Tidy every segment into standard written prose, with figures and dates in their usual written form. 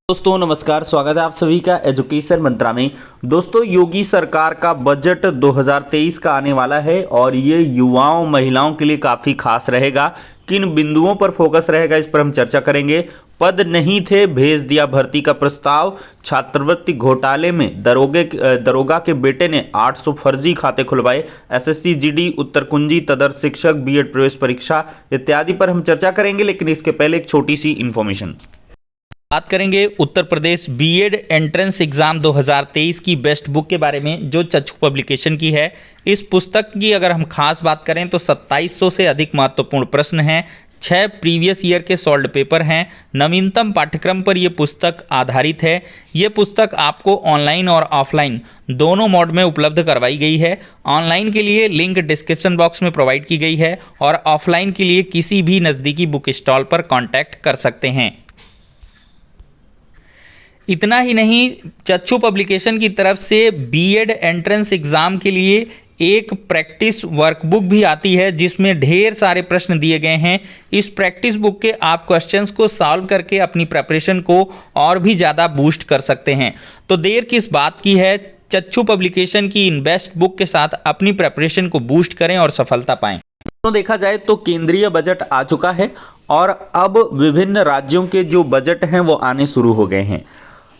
दोस्तों नमस्कार, स्वागत है आप सभी का एजुकेशन मंत्रा में। दोस्तों योगी सरकार का बजट 2023 का आने वाला है और ये युवाओं महिलाओं के लिए काफ़ी खास रहेगा। किन बिंदुओं पर फोकस रहेगा इस पर हम चर्चा करेंगे। पद नहीं थे, भेज दिया भर्ती का प्रस्ताव। छात्रवृत्ति घोटाले में दरोगा के बेटे ने 800 फर्जी खाते खुलवाए। एसएससी जीडी उत्तर कुंजी तदर्थ शिक्षक बीएड प्रवेश परीक्षा इत्यादि पर हम चर्चा करेंगे, लेकिन इसके पहले एक छोटी सी इंफॉर्मेशन बात करेंगे। Uttar Pradesh BEd entrance exam 2023 की बेस्ट बुक के बारे में, जो चक्षु पब्लिकेशन की है। इस पुस्तक की अगर हम खास बात करें तो 2700 से अधिक महत्वपूर्ण प्रश्न हैं, 6 प्रीवियस ईयर के सॉल्व पेपर हैं। नवीनतम पाठ्यक्रम पर यह पुस्तक आधारित है। यह पुस्तक आपको ऑनलाइन और ऑफलाइन दोनों मोड में उपलब्ध करवाई गई है। ऑनलाइन के लिए लिंक डिस्क्रिप्शन बॉक्स में प्रोवाइड की गई है और ऑफलाइन के लिए किसी भी नज़दीकी बुक स्टॉल पर कॉन्टैक्ट कर सकते हैं। इतना ही नहीं, चक्षु पब्लिकेशन की तरफ से बीएड एंट्रेंस एग्जाम के लिए एक प्रैक्टिस वर्कबुक भी आती है, जिसमें ढेर सारे प्रश्न दिए गए हैं। इस प्रैक्टिस बुक के आप क्वेश्चंस को सॉल्व करके अपनी प्रिपरेशन को और भी ज़्यादा बूस्ट कर सकते हैं। तो देर किस बात की है, चक्षु पब्लिकेशन की इन बेस्ट बुक के साथ अपनी प्रिपरेशन को बूस्ट करें और सफलता पाएं। तो देखा जाए तो केंद्रीय बजट आ चुका है और अब विभिन्न राज्यों के जो बजट हैं वो आने शुरू हो गए हैं।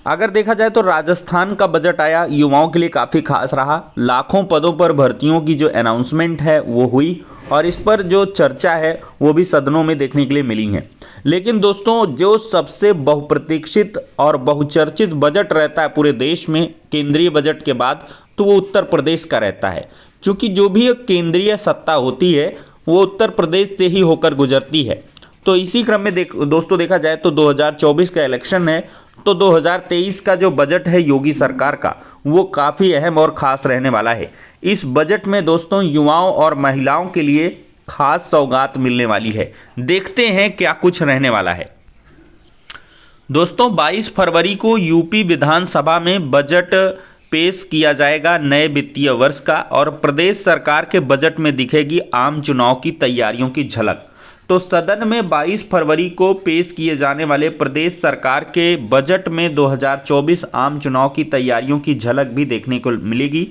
अगर देखा जाए तो राजस्थान का बजट आया, युवाओं के लिए काफ़ी खास रहा। लाखों पदों पर भर्तियों की जो अनाउंसमेंट है वो हुई और इस पर जो चर्चा है वो भी सदनों में देखने के लिए मिली है। लेकिन दोस्तों, जो सबसे बहुप्रतीक्षित और बहुचर्चित बजट रहता है पूरे देश में केंद्रीय बजट के बाद, तो वो उत्तर प्रदेश का रहता है। क्योंकि जो भी एक केंद्रीय सत्ता होती है वो उत्तर प्रदेश से ही होकर गुजरती है। तो इसी क्रम में दोस्तों देखा जाए तो 2024 का इलेक्शन है, तो 2023 का जो बजट है योगी सरकार का, वो काफ़ी अहम और ख़ास रहने वाला है। इस बजट में दोस्तों युवाओं और महिलाओं के लिए खास सौगात मिलने वाली है। देखते हैं क्या कुछ रहने वाला है। दोस्तों 22 फरवरी को यूपी विधानसभा में बजट पेश किया जाएगा नए वित्तीय वर्ष का, और प्रदेश सरकार के बजट में दिखेगी आम चुनाव की तैयारियों की झलक। तो सदन में 22 फरवरी को पेश किए जाने वाले प्रदेश सरकार के बजट में 2024 आम चुनाव की तैयारियों की झलक भी देखने को मिलेगी।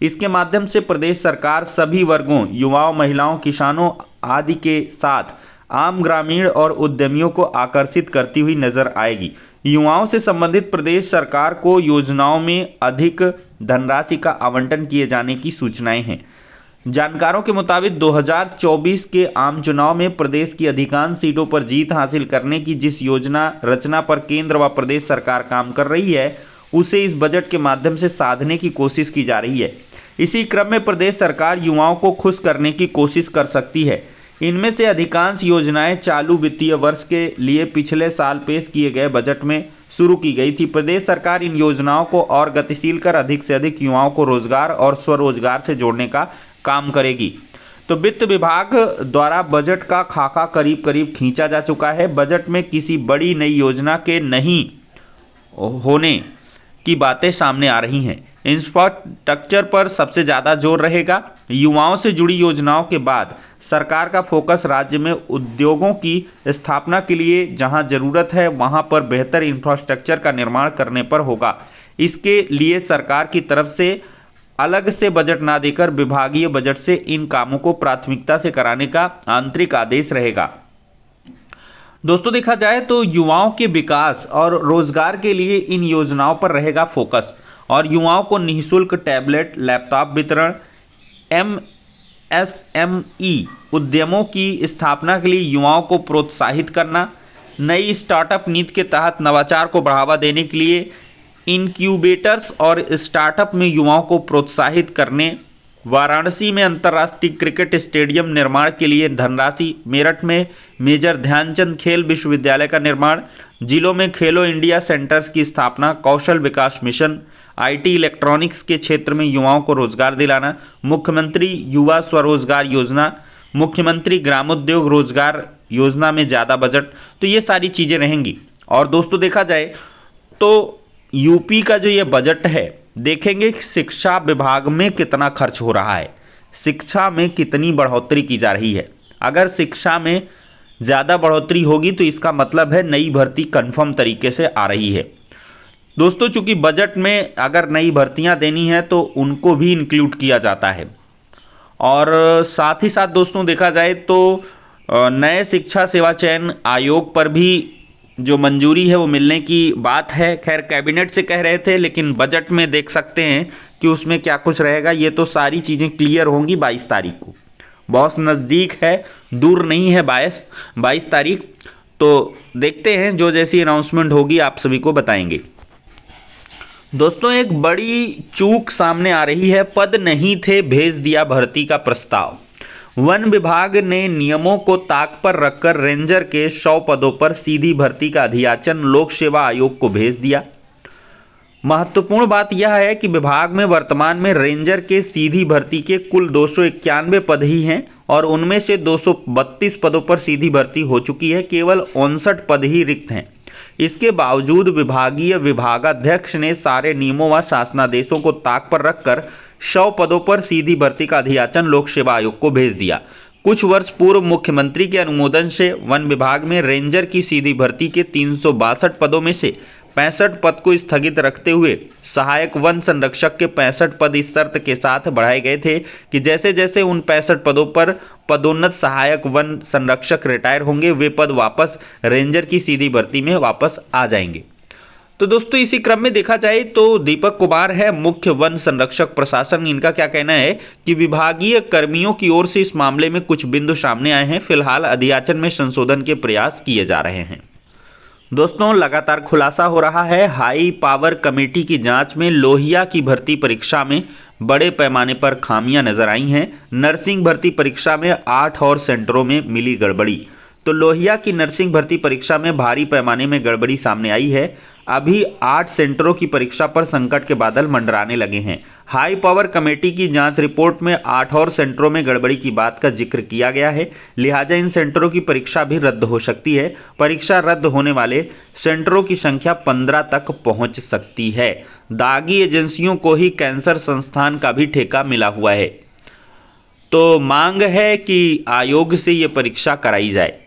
इसके माध्यम से प्रदेश सरकार सभी वर्गों, युवाओं, महिलाओं, किसानों आदि के साथ आम ग्रामीण और उद्यमियों को आकर्षित करती हुई नजर आएगी। युवाओं से संबंधित प्रदेश सरकार को योजनाओं में अधिक धनराशि का आवंटन किए जाने की सूचनाएं हैं। जानकारों के मुताबिक 2024 के आम चुनाव में प्रदेश की अधिकांश सीटों पर जीत हासिल करने की जिस योजना रचना पर केंद्र व प्रदेश सरकार काम कर रही है, उसे इस बजट के माध्यम से साधने की कोशिश की जा रही है। इसी क्रम में प्रदेश सरकार युवाओं को खुश करने की कोशिश कर सकती है। इनमें से अधिकांश योजनाएं चालू वित्तीय वर्ष के लिए पिछले साल पेश किए गए बजट में शुरू की गई थी। प्रदेश सरकार इन योजनाओं को और गतिशील कर अधिक से अधिक युवाओं को रोजगार और स्वरोजगार से जोड़ने का काम करेगी। तो वित्त विभाग द्वारा बजट का खाका करीब करीब खींचा जा चुका है। बजट में किसी बड़ी नई योजना के नहीं होने की बातें सामने आ रही हैं। इंफ्रास्ट्रक्चर पर सबसे ज़्यादा जोर रहेगा। युवाओं से जुड़ी योजनाओं के बाद सरकार का फोकस राज्य में उद्योगों की स्थापना के लिए जहां ज़रूरत है वहां पर बेहतर इंफ्रास्ट्रक्चर का निर्माण करने पर होगा। इसके लिए सरकार की तरफ से अलग से बजट ना देकर विभागीय बजट से इन कामों को प्राथमिकता से कराने का आंतरिक आदेश रहेगा। दोस्तों देखा जाए तो युवाओं के विकास और रोजगार के लिए इन योजनाओं पर रहेगा फोकस, और युवाओं को निःशुल्क टैबलेट, लैपटॉप वितरण, एमएसएमई उद्यमों की स्थापना के लिए युवाओं को प्रोत्साहित करना, नई स्टार्टअप नीति के तहत नवाचार को बढ़ावा देने के लिए इनक्यूबेटर्स और स्टार्टअप में युवाओं को प्रोत्साहित करने, वाराणसी में अंतर्राष्ट्रीय क्रिकेट स्टेडियम निर्माण के लिए धनराशि, मेरठ में मेजर ध्यानचंद खेल विश्वविद्यालय का निर्माण, जिलों में खेलो इंडिया सेंटर्स की स्थापना, कौशल विकास मिशन, आईटी इलेक्ट्रॉनिक्स के क्षेत्र में युवाओं को रोजगार दिलाना, मुख्यमंत्री युवा स्वरोजगार योजना, मुख्यमंत्री ग्रामोद्योग रोजगार योजना में ज़्यादा बजट। तो ये सारी चीज़ें रहेंगी। और दोस्तों देखा जाए तो यूपी का जो ये बजट है, देखेंगे शिक्षा विभाग में कितना खर्च हो रहा है, शिक्षा में कितनी बढ़ोतरी की जा रही है। अगर शिक्षा में ज़्यादा बढ़ोतरी होगी तो इसका मतलब है नई भर्ती कंफर्म तरीके से आ रही है। दोस्तों चूंकि बजट में अगर नई भर्तियां देनी है तो उनको भी इंक्लूड किया जाता है। और साथ ही साथ दोस्तों देखा जाए तो नए शिक्षा सेवा चयन आयोग पर भी जो मंजूरी है वो मिलने की बात है। खैर कैबिनेट से कह रहे थे, लेकिन बजट में देख सकते हैं कि उसमें क्या कुछ रहेगा। ये तो सारी चीज़ें क्लियर होंगी 22 तारीख को, बहुत नज़दीक है, दूर नहीं है 22 तारीख। तो देखते हैं, जो जैसी अनाउंसमेंट होगी आप सभी को बताएंगे। दोस्तों एक बड़ी चूक सामने आ रही है, पद नहीं थे भेज दिया भर्ती का प्रस्ताव। वन विभाग ने नियमों को ताक पर रखकर रेंजर के 100 पदों पर सीधी भर्ती का अधियाचन लोक सेवा आयोग को भेज दिया। महत्वपूर्ण बात यह है कि विभाग में वर्तमान में रेंजर के सीधी भर्ती के कुल 291 पद ही हैं और उनमें से 232 पदों पर सीधी भर्ती हो चुकी है, केवल 59 पद ही रिक्त हैं। इसके बावजूद विभागीय विभागाध्यक्ष ने सारे नियमों व शासनादेशों को ताक पर रखकर 100 पदों पर सीधी भर्ती का अधियाचन लोक सेवा आयोग को भेज दिया। कुछ वर्ष पूर्व मुख्यमंत्री के अनुमोदन से वन विभाग में रेंजर की सीधी भर्ती के 362 पदों में से 65 पद को स्थगित रखते हुए सहायक वन संरक्षक के 65 पद इस शर्त के साथ बढ़ाए गए थे कि जैसे जैसे उन 65 पदों पर पदोन्नत सहायक वन संरक्षक रिटायर होंगे, वे पद वापस रेंजर की सीधी भर्ती में वापस आ जाएंगे। तो दोस्तों इसी क्रम में देखा जाए तो दीपक कुमार है मुख्य वन संरक्षक प्रशासन, इनका क्या कहना है कि विभागीय कर्मियों की ओर से इस मामले में कुछ बिंदु सामने आए हैं। फिलहाल अधियाचन में संशोधन के प्रयास किए जा रहे हैं। दोस्तों लगातार खुलासा हो रहा है, हाई पावर कमेटी की जांच में लोहिया की भर्ती परीक्षा में बड़े पैमाने पर खामियां नजर आई हैं। नर्सिंग भर्ती परीक्षा में 8 और सेंटरों में मिली गड़बड़ी। तो लोहिया की नर्सिंग भर्ती परीक्षा में भारी पैमाने में गड़बड़ी सामने आई है। अभी 8 सेंटरों की परीक्षा पर संकट के बादल मंडराने लगे हैं। हाई पावर कमेटी की जांच रिपोर्ट में 8 और सेंटरों में गड़बड़ी की बात का जिक्र किया गया है, लिहाजा इन सेंटरों की परीक्षा भी रद्द हो सकती है। परीक्षा रद्द होने वाले सेंटरों की संख्या 15 तक पहुंच सकती है। दागी एजेंसियों को ही कैंसर संस्थान का भी ठेका मिला हुआ है। तो मांग है कि आयोग से ये परीक्षा कराई जाए।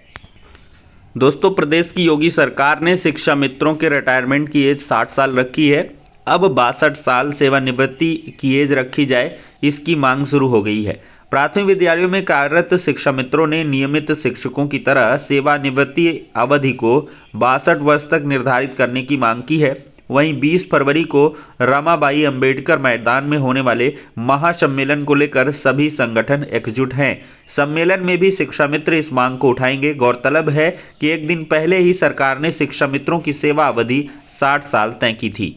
दोस्तों प्रदेश की योगी सरकार ने शिक्षा मित्रों के रिटायरमेंट की एज 60 साल रखी है। अब 62 साल सेवानिवृत्ति की एज रखी जाए, इसकी मांग शुरू हो गई है। प्राथमिक विद्यालयों में कार्यरत शिक्षा मित्रों ने नियमित शिक्षकों की तरह सेवानिवृत्ति अवधि को 62 वर्ष तक निर्धारित करने की मांग की है। वहीं 20 फरवरी को रमाबाई अंबेडकर मैदान में होने वाले महासम्मेलन को लेकर सभी संगठन एकजुट हैं। सम्मेलन में भी शिक्षा मित्र इस मांग को उठाएंगे। गौरतलब है कि एक दिन पहले ही सरकार ने शिक्षा मित्रों की सेवा अवधि 60 साल तय की थी।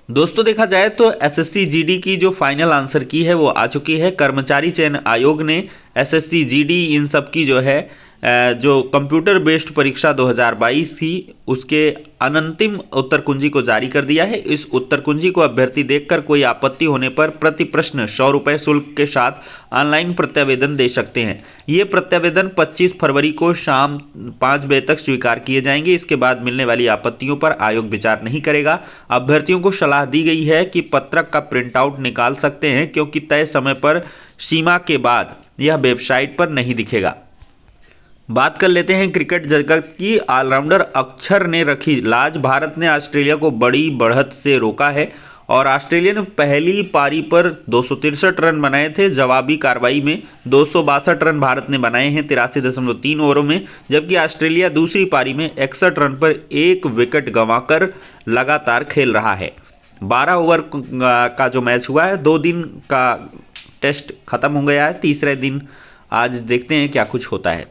दोस्तों देखा जाए तो एसएससी जीडी की जो फाइनल आंसर की है वो आ चुकी है। कर्मचारी चयन आयोग ने एसएससी जीडी इन सब की जो है जो कंप्यूटर बेस्ड परीक्षा 2022 थी उसके अनंतिम उत्तर कुंजी को जारी कर दिया है। इस उत्तर कुंजी को अभ्यर्थी देखकर कोई आपत्ति होने पर प्रति प्रश्न 100 रुपये शुल्क के साथ ऑनलाइन प्रत्यावेदन दे सकते हैं। ये प्रत्यावेदन 25 फरवरी को शाम 5 बजे तक स्वीकार किए जाएंगे। इसके बाद मिलने वाली आपत्तियों पर आयोग विचार नहीं करेगा। अभ्यर्थियों को सलाह दी गई है कि पत्रक का प्रिंट आउट निकाल सकते हैं, क्योंकि तय समय पर सीमा के बाद यह वेबसाइट पर नहीं दिखेगा। बात कर लेते हैं क्रिकेट जगत की। ऑलराउंडर अक्षर ने रखी लाज। भारत ने ऑस्ट्रेलिया को बड़ी बढ़त से रोका है और ऑस्ट्रेलिया ने पहली पारी पर 263 रन बनाए थे। जवाबी कार्रवाई में 262 रन भारत ने बनाए हैं 83.3 ओवरों में, जबकि ऑस्ट्रेलिया दूसरी पारी में 61 रन पर 1 विकेट गंवाकर लगातार खेल रहा है। 12 ओवर का जो मैच हुआ है, 2 दिन का टेस्ट खत्म हो गया है, तीसरे दिन आज देखते हैं क्या कुछ होता है।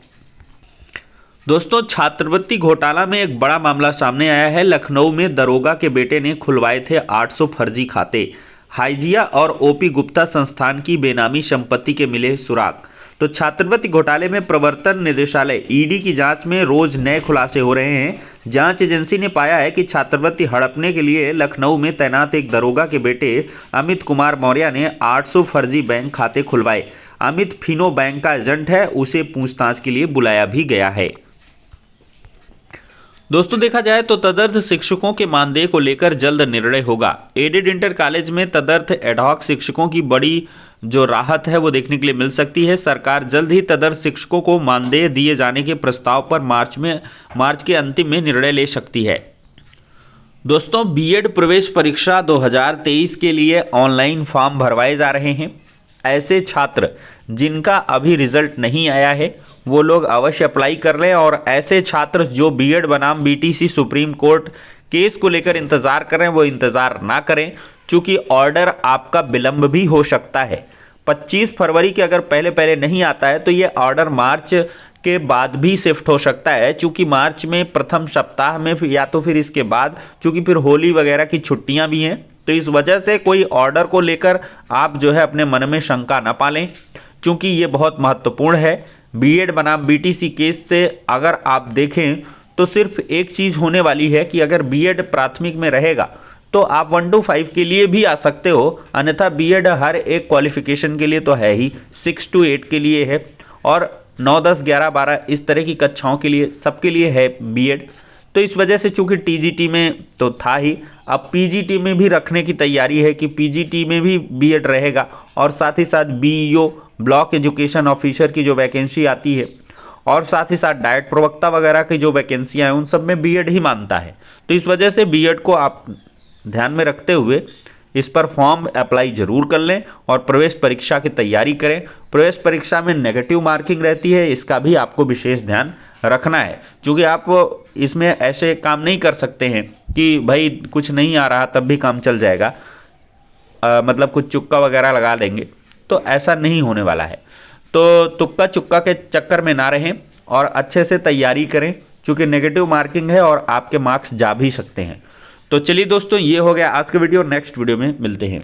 दोस्तों छात्रवृत्ति घोटाला में एक बड़ा मामला सामने आया है। लखनऊ में दरोगा के बेटे ने खुलवाए थे 800 फर्जी खाते। हाइजिया और ओपी गुप्ता संस्थान की बेनामी संपत्ति के मिले सुराग। तो छात्रवृत्ति घोटाले में प्रवर्तन निदेशालय ईडी की जांच में रोज नए खुलासे हो रहे हैं। जांच एजेंसी ने पाया है कि छात्रवृत्ति हड़पने के लिए लखनऊ में तैनात एक दरोगा के बेटे अमित कुमार मौर्य ने 800 फर्जी बैंक खाते खुलवाए। अमित फिनो बैंक का एजेंट है, उसे पूछताछ के लिए बुलाया भी गया है। दोस्तों देखा जाए तो तदर्थ शिक्षकों के मानदेय को लेकर जल्द निर्णय होगा। एडेड इंटर कॉलेज में तदर्थ एडहॉक शिक्षकों की बड़ी जो राहत है वो देखने के लिए मिल सकती है। सरकार जल्द ही तदर्थ शिक्षकों को मानदेय दिए जाने के प्रस्ताव पर मार्च के अंतिम में निर्णय ले सकती है। दोस्तों बीएड प्रवेश परीक्षा 2023 के लिए ऑनलाइन फॉर्म भरवाए जा रहे हैं। ऐसे छात्र जिनका अभी रिजल्ट नहीं आया है वो लोग अवश्य अप्लाई कर लें, और ऐसे छात्र जो बीएड बनाम बीटीसी सुप्रीम कोर्ट केस को लेकर इंतजार कर रहे हैं वो इंतजार ना करें, क्योंकि ऑर्डर आपका विलंब भी हो सकता है। 25 फरवरी के अगर पहले पहले नहीं आता है तो ये ऑर्डर मार्च के बाद भी शिफ्ट हो सकता है, क्योंकि मार्च में प्रथम सप्ताह में या तो फिर इसके बाद, क्योंकि फिर होली वगैरह की छुट्टियां भी हैं। तो इस वजह से कोई ऑर्डर को लेकर आप जो है अपने मन में शंका ना पालें, क्योंकि ये बहुत महत्वपूर्ण है। बीएड बनाम बीटीसी केस से अगर आप देखें तो सिर्फ एक चीज होने वाली है कि अगर बीएड प्राथमिक में रहेगा तो आप 1 to 5 के लिए भी आ सकते हो, अन्यथा बीएड हर एक क्वालिफिकेशन के लिए तो है ही, 6 to 8 के लिए है, और 9, 10, 11, 12 इस तरह की कक्षाओं के लिए सबके लिए है बीएड। तो इस वजह से चूंकि टीजीटी में तो था ही, अब पीजीटी में भी रखने की तैयारी है कि पीजीटी में भी बीएड रहेगा, और साथ ही साथ बीईओ ब्लॉक एजुकेशन ऑफिसर की जो वैकेंसी आती है, और साथ ही साथ डाइट प्रवक्ता वगैरह की जो वैकेंसियां हैं उन सब में बीएड ही मानता है। तो इस वजह से बीएड को आप ध्यान में रखते हुए इस पर फॉर्म अप्लाई जरूर कर लें और प्रवेश परीक्षा की तैयारी करें। प्रवेश परीक्षा में नेगेटिव मार्किंग रहती है, इसका भी आपको विशेष ध्यान रखना है, क्योंकि आप इसमें ऐसे काम नहीं कर सकते हैं कि भाई कुछ नहीं आ रहा तब भी काम चल जाएगा, मतलब कुछ चुक्का वगैरह लगा लेंगे, तो ऐसा नहीं होने वाला है। तो तुक्का चुक्का के चक्कर में ना रहें और अच्छे से तैयारी करें, क्योंकि नेगेटिव मार्किंग है और आपके मार्क्स जा भी सकते हैं। तो चलिए दोस्तों, ये हो गया आज का वीडियो। नेक्स्ट वीडियो में मिलते हैं।